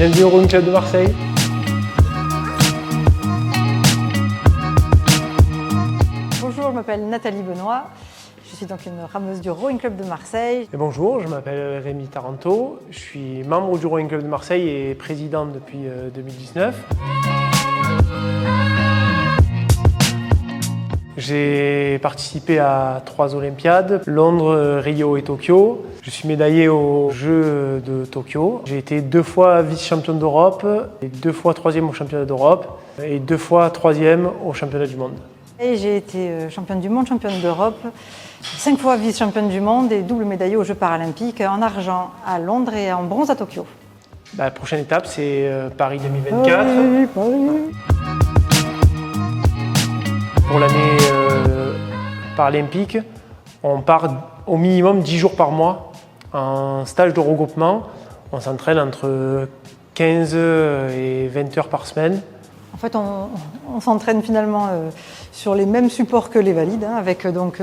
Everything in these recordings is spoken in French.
Bienvenue au Rowing Club de Marseille. Bonjour, je m'appelle Nathalie Benoît. Je suis donc une rameuse du Rowing Club de Marseille. Et bonjour, je m'appelle Rémi Taranto. Je suis membre du Rowing Club de Marseille et président depuis 2019. J'ai participé à 3 Olympiades, Londres, Rio et Tokyo. Je suis médaillé aux Jeux de Tokyo. J'ai été 2 fois vice-championne d'Europe, 2 fois 3e au championnat d'Europe et 2 fois 3e au championnat du monde. Et j'ai été championne du monde, championne d'Europe, 5 fois vice-championne du monde et double médaillée aux Jeux paralympiques en argent à Londres et en bronze à Tokyo. La prochaine étape, c'est Paris 2024. Pour l'année paralympique, on part au minimum 10 jours par mois en stage de regroupement. On s'entraîne entre 15 et 20 heures par semaine. En fait, on s'entraîne finalement sur les mêmes supports que les valides, avec donc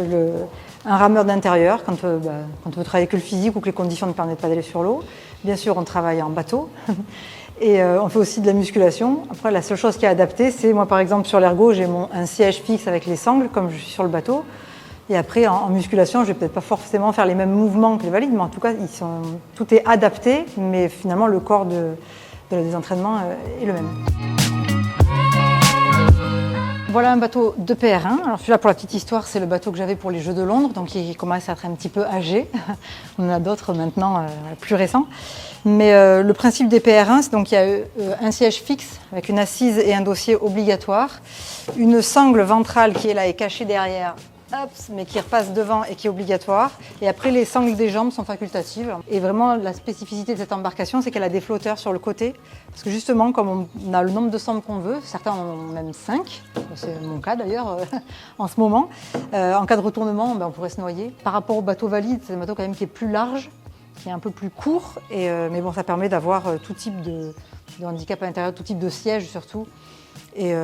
un rameur d'intérieur quand on veut travailler que le physique ou que les conditions ne permettent pas d'aller sur l'eau. Bien sûr, on travaille en bateau. Et on fait aussi de la musculation. Après, la seule chose qui est adaptée, c'est moi par exemple sur l'ergo, j'ai un siège fixe avec les sangles, comme je suis sur le bateau. Et après, en musculation, je vais peut-être pas forcément faire les mêmes mouvements que les valides, mais en tout cas, tout est adapté, mais finalement, le corps des entraînements est le même. Voilà un bateau de PR1. Alors celui-là, pour la petite histoire, c'est le bateau que j'avais pour les Jeux de Londres, donc il commence à être un petit peu âgé. On en a d'autres maintenant plus récents. Mais le principe des PR1, c'est donc qu'il y a un siège fixe avec une assise et un dossier obligatoire, une sangle ventrale qui est là et cachée derrière, mais qui repasse devant et qui est obligatoire. Et après, les sangles des jambes sont facultatives. Et vraiment, la spécificité de cette embarcation, c'est qu'elle a des flotteurs sur le côté. Parce que justement, comme on a le nombre de sangles qu'on veut, certains en ont même 5, c'est mon cas d'ailleurs en ce moment, en cas de retournement, on pourrait se noyer. Par rapport au bateau valide, c'est un bateau quand même qui est plus large, qui est un peu plus court, mais bon, ça permet d'avoir tout type de handicap à l'intérieur, tout type de siège surtout. Et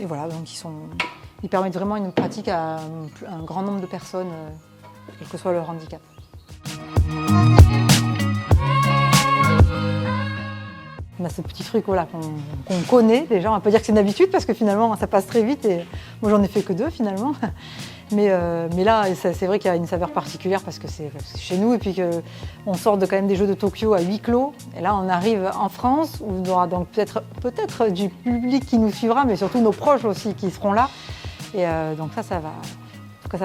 voilà, donc ils permettent vraiment une pratique à un grand nombre de personnes, quel que soit leur handicap. On a ce petit truc voilà, qu'on connaît déjà, on va pas dire que c'est une habitude parce que finalement ça passe très vite et moi j'en ai fait que 2 finalement. Mais là c'est vrai qu'il y a une saveur particulière parce que c'est chez nous et puis qu'on sort quand même des Jeux de Tokyo à huis clos. Et là on arrive en France où il y aura donc peut-être du public qui nous suivra mais surtout nos proches aussi qui seront là. Et donc ça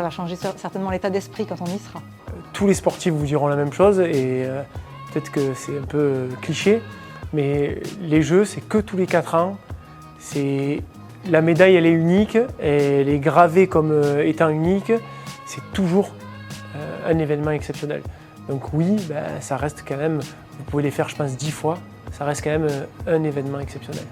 va changer certainement l'état d'esprit quand on y sera. Tous les sportifs vous diront la même chose et peut-être que c'est un peu cliché, mais les Jeux, c'est que tous les 4 ans. La médaille, elle est unique, elle est gravée comme étant unique. C'est toujours un événement exceptionnel. Donc oui, ça reste quand même, vous pouvez les faire je pense 10 fois, ça reste quand même un événement exceptionnel.